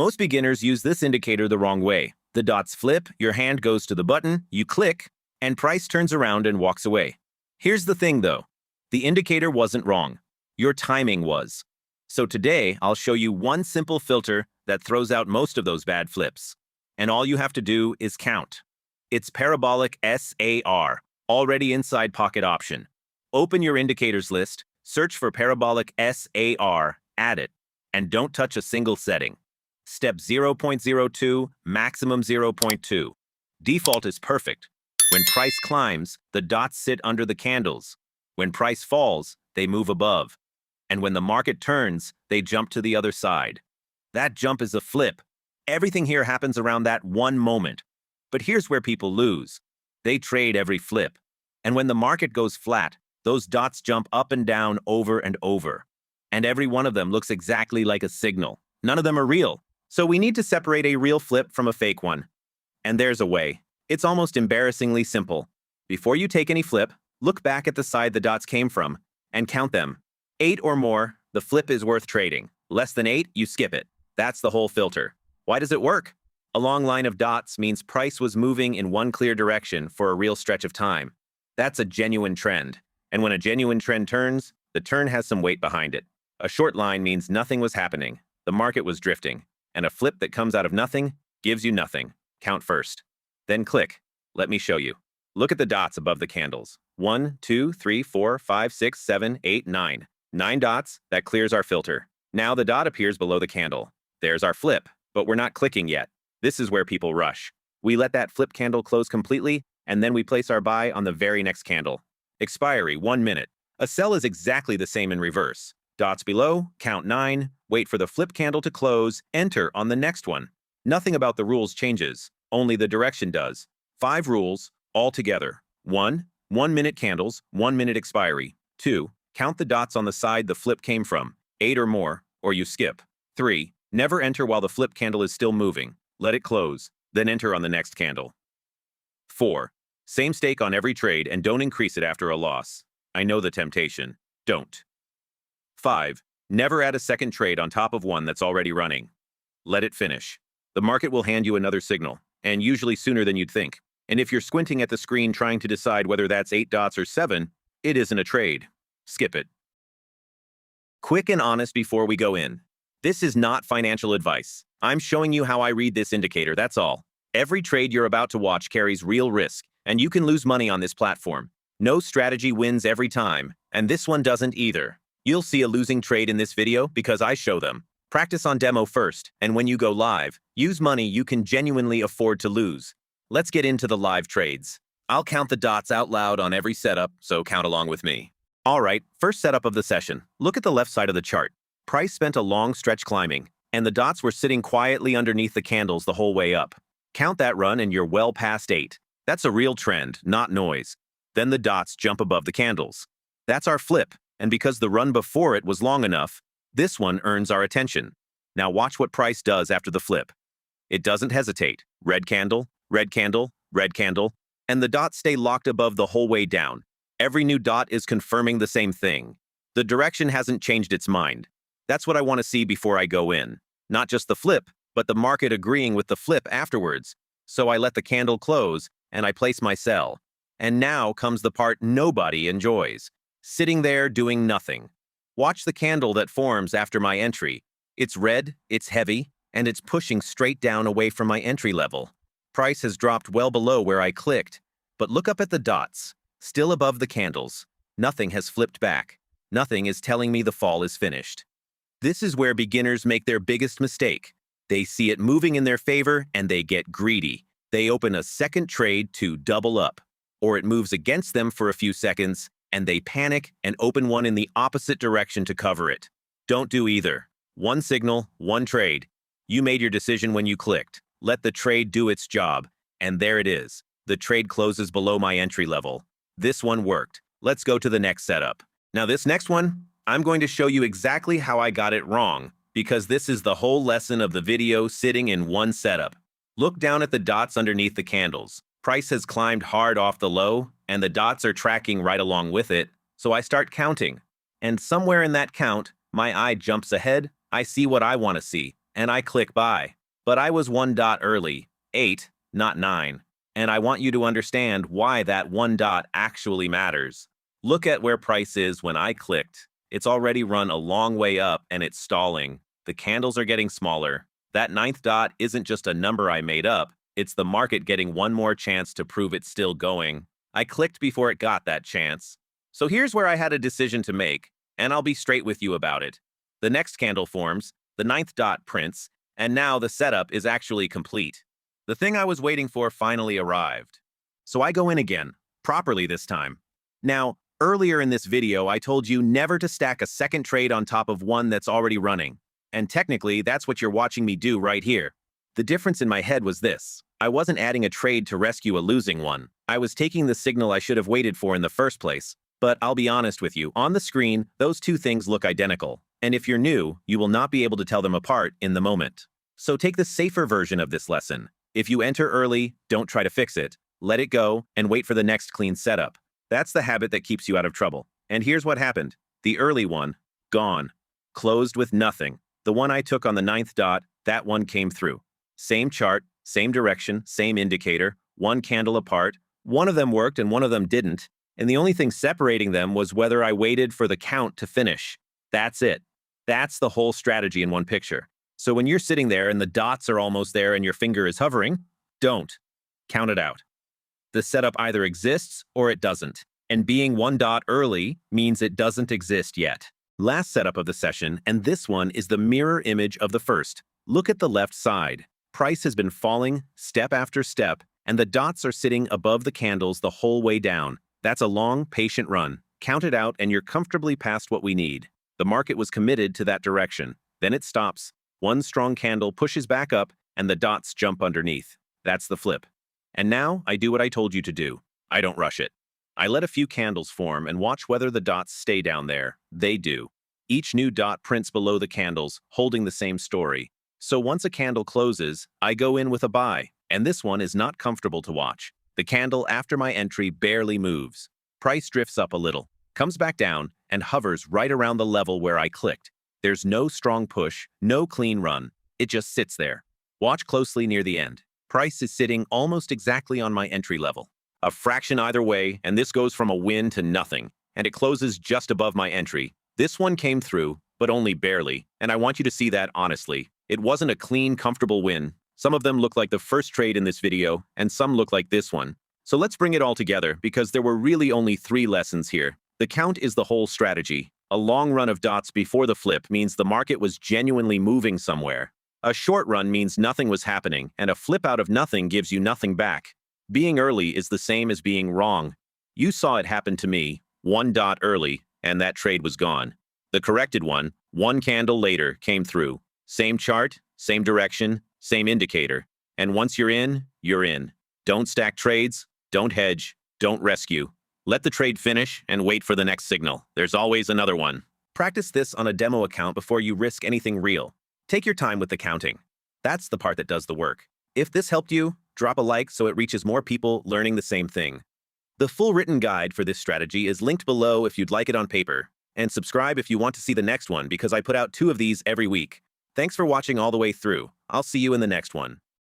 Most beginners use this indicator the wrong way. The dots flip, your hand goes to the button, you click, and price turns around and walks away. Here's the thing though. The indicator wasn't wrong. Your timing was. So today, I'll show you one simple filter that throws out most of those bad flips. And all you have to do is count. It's Parabolic SAR, already inside pocket option. Open your indicators list, search for Parabolic SAR, add it, and don't touch a single setting. Step 0.02, maximum 0.2. Default is perfect. When price climbs, the dots sit under the candles. When price falls, they move above. And when the market turns, they jump to the other side. That jump is a flip. Everything here happens around that one moment. But here's where people lose. They trade every flip. And when the market goes flat, those dots jump up and down over and over. And every one of them looks exactly like a signal. None of them are real. So we need to separate a real flip from a fake one. And there's a way. It's almost embarrassingly simple. Before you take any flip, look back at the side the dots came from and count them. 8 or more, the flip is worth trading. Less than 8, you skip it. That's the whole filter. Why does it work? A long line of dots means price was moving in one clear direction for a real stretch of time. That's a genuine trend. And when a genuine trend turns, the turn has some weight behind it. A short line means nothing was happening. The market was drifting. And a flip that comes out of nothing gives you nothing. Count first. Then click. Let me show you. Look at the dots above the candles. 1, 2, 3, 4, 5, 6, 7, 8, 9. 9 dots, that clears our filter. Now the dot appears below the candle. There's our flip, but we're not clicking yet. This is where people rush. We let that flip candle close completely, and then we place our buy on the very next candle. Expiry, 1 minute. A sell is exactly the same in reverse. Dots below, count 9, wait for the flip candle to close, enter on the next one. Nothing about the rules changes, only the direction does. 5 rules, all together. 1, 1 minute candles, 1 minute expiry. 2, count the dots on the side the flip came from, 8 or more, or you skip. 3, never enter while the flip candle is still moving. Let it close, then enter on the next candle. 4, same stake on every trade and don't increase it after a loss. I know the temptation. Don't. 5, never add a second trade on top of one that's already running. Let it finish. The market will hand you another signal, and usually sooner than you'd think. And if you're squinting at the screen trying to decide whether that's 8 dots or 7, it isn't a trade. Skip it. Quick and honest before we go in. This is not financial advice. I'm showing you how I read this indicator, that's all. Every trade you're about to watch carries real risk, and you can lose money on this platform. No strategy wins every time, and this one doesn't either. You'll see a losing trade in this video because I show them. Practice on demo first, and when you go live, use money you can genuinely afford to lose. Let's get into the live trades. I'll count the dots out loud on every setup, so count along with me. All right, first setup of the session. Look at the left side of the chart. Price spent a long stretch climbing, and the dots were sitting quietly underneath the candles the whole way up. Count that run and you're well past 8. That's a real trend, not noise. Then the dots jump above the candles. That's our flip, and because the run before it was long enough, this one earns our attention. Now watch what price does after the flip. It doesn't hesitate. Red candle, red candle, red candle, and the dots stay locked above the whole way down. Every new dot is confirming the same thing. The direction hasn't changed its mind. That's what I want to see before I go in. Not just the flip, but the market agreeing with the flip afterwards. So I let the candle close, and I place my sell. And now comes the part nobody enjoys. Sitting there doing nothing. Watch the candle that forms after my entry. It's red, it's heavy, and it's pushing straight down away from my entry level. Price has dropped well below where I clicked. But look up at the dots. Still above the candles. Nothing has flipped back. Nothing is telling me the fall is finished. This is where beginners make their biggest mistake. They see it moving in their favor and they get greedy. They open a second trade to double up. Or it moves against them for a few seconds and they panic and open one in the opposite direction to cover it. Don't do either. One signal, one trade. You made your decision when you clicked. Let the trade do its job. And there it is. The trade closes below my entry level. This one worked. Let's go to the next setup. Now this next one, I'm going to show you exactly how I got it wrong, because this is the whole lesson of the video sitting in one setup. Look down at the dots underneath the candles. Price has climbed hard off the low, and the dots are tracking right along with it, so I start counting. And somewhere in that count, my eye jumps ahead, I see what I want to see. and I click buy. But I was 1 dot early, 8, not 9. And I want you to understand why that 1 dot actually matters. Look at where price is when I clicked. It's already run a long way up and it's stalling. The candles are getting smaller. That 9th dot isn't just a number I made up. It's the market getting one more chance to prove it's still going. I clicked before it got that chance. So here's where I had a decision to make, and I'll be straight with you about it. The next candle forms, the 9th dot prints, and now the setup is actually complete. The thing I was waiting for finally arrived. So I go in again, properly this time. Now, earlier in this video, I told you never to stack a second trade on top of one that's already running. And technically, that's what you're watching me do right here. The difference in my head was this. I wasn't adding a trade to rescue a losing one. I was taking the signal I should have waited for in the first place. But I'll be honest with you, on the screen, those two things look identical. And if you're new, you will not be able to tell them apart in the moment. So take the safer version of this lesson. If you enter early, don't try to fix it. Let it go and wait for the next clean setup. That's the habit that keeps you out of trouble. And here's what happened. The early one, gone. Closed with nothing. The one I took on the 9th dot, that one came through. Same chart, same direction, same indicator, one candle apart. One of them worked and one of them didn't. And the only thing separating them was whether I waited for the count to finish. That's it. That's the whole strategy in one picture. So when you're sitting there and the dots are almost there and your finger is hovering, don't. Count it out. The setup either exists or it doesn't. And being 1 dot early means it doesn't exist yet. Last setup of the session, and this one is the mirror image of the first. Look at the left side. Price has been falling step after step, and the dots are sitting above the candles the whole way down. That's a long, patient run. Count it out and you're comfortably past what we need. The market was committed to that direction. Then it stops. One strong candle pushes back up and the dots jump underneath. That's the flip. And now I do what I told you to do. I don't rush it. I let a few candles form and watch whether the dots stay down there. They do. Each new dot prints below the candles, holding the same story. So once a candle closes, I go in with a buy, and this one is not comfortable to watch. The candle after my entry barely moves. Price drifts up a little, comes back down, and hovers right around the level where I clicked. There's no strong push, no clean run. It just sits there. Watch closely near the end. Price is sitting almost exactly on my entry level. A fraction either way, and this goes from a win to nothing. And it closes just above my entry. This one came through, but only barely, and I want you to see that honestly. It wasn't a clean, comfortable win. Some of them look like the first trade in this video, and some look like this one. So let's bring it all together, because there were really only 3 lessons here. The count is the whole strategy. A long run of dots before the flip means the market was genuinely moving somewhere. A short run means nothing was happening, and a flip out of nothing gives you nothing back. Being early is the same as being wrong. You saw it happen to me, 1 dot early, and that trade was gone. The corrected one, 1 candle later, came through. Same chart, same direction, same indicator. And once you're in, you're in. Don't stack trades, don't hedge, don't rescue. Let the trade finish and wait for the next signal. There's always another one. Practice this on a demo account before you risk anything real. Take your time with the counting. That's the part that does the work. If this helped you, drop a like so it reaches more people learning the same thing. The full written guide for this strategy is linked below if you'd like it on paper. And subscribe if you want to see the next one because I put out 2 of these every week. Thanks for watching all the way through. I'll see you in the next one.